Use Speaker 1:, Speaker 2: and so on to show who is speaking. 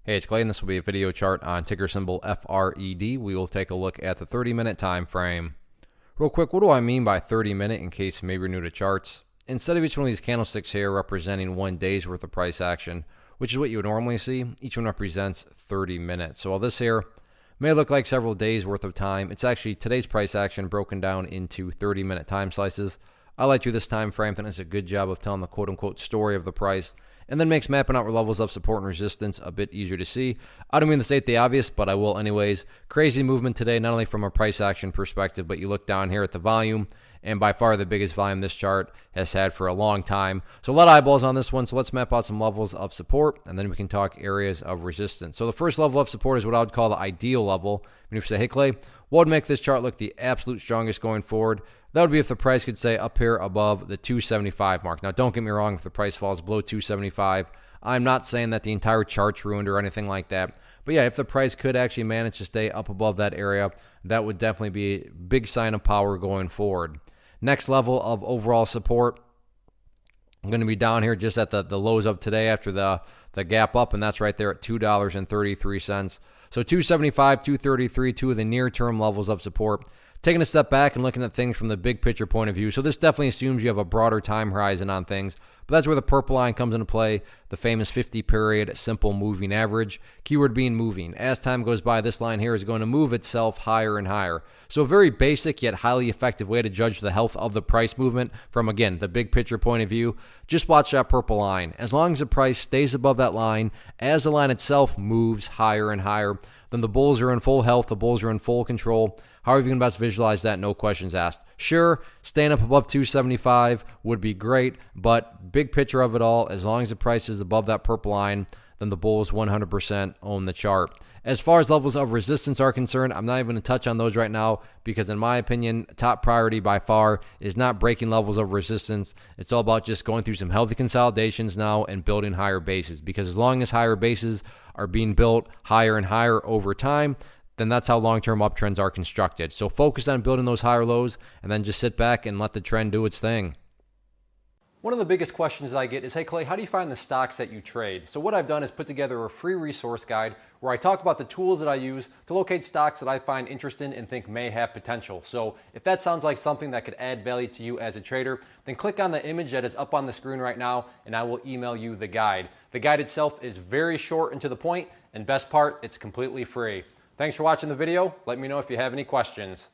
Speaker 1: Hey, it's Clay, and this will be a video chart on ticker symbol FRED. We will take a look at the 30-minute time frame. Real quick, what do I mean by 30-minute in case maybe you're new to charts? Instead of each one of these candlesticks here representing 1 day's worth of price action, which is what you would normally see, each one represents 30 minutes. So while this here may look like several days worth of time, it's actually today's price action broken down into 30-minute time slices. I like through this time frame, and it's a good job of telling the quote-unquote story of the price, and then makes mapping out levels of support and resistance a bit easier to see. I don't mean to state the obvious, but I will anyways. Crazy movement today, not only from a price action perspective, but you look down here at the volume, and by far the biggest volume this chart has had for a long time. So a lot of eyeballs on this one, so let's map out some levels of support, and then we can talk areas of resistance. So the first level of support is what I would call the ideal level. And if you say, hey Clay, what would make this chart look the absolute strongest going forward? That would be if the price could stay up here above the 275 mark. Now, don't get me wrong, if the price falls below 275, I'm not saying that the entire chart's ruined or anything like that. But yeah, if the price could actually manage to stay up above that area, that would definitely be a big sign of power going forward. Next level of overall support, I'm going to be down here just at the lows of today after the gap up, and that's right there at $2.33. So 275, 233, two of the near-term levels of support. Taking a step back and looking at things from the big picture point of view. So this definitely assumes you have a broader time horizon on things, but that's where the purple line comes into play, the famous 50-period simple moving average, keyword being moving. As time goes by, this line here is going to move itself higher and higher. So a very basic yet highly effective way to judge the health of the price movement from, again, the big picture point of view. Just watch that purple line. As long as the price stays above that line, as the line itself moves higher and higher, then the bulls are in full health, the bulls are in full control. How are you going to best visualize that? No questions asked. Sure, staying up above 275 would be great, but big picture of it all, as long as the price is above that purple line, then the bulls 100% own the chart. As far as levels of resistance are concerned, I'm not even going to touch on those right now because in my opinion, top priority by far is not breaking levels of resistance. It's all about just going through some healthy consolidations now and building higher bases, because as long as higher bases are being built higher and higher over time, then that's how long-term uptrends are constructed. So focus on building those higher lows and then just sit back and let the trend do its thing. One of the biggest questions that I get is, hey Clay, how do you find the stocks that you trade? So what I've done is put together a free resource guide where I talk about the tools that I use to locate stocks that I find interesting and think may have potential. So if that sounds like something that could add value to you as a trader, then click on the image that is up on the screen right now and I will email you the guide. The guide itself is very short and to the point, and best part, it's completely free. Thanks for watching the video. Let me know if you have any questions.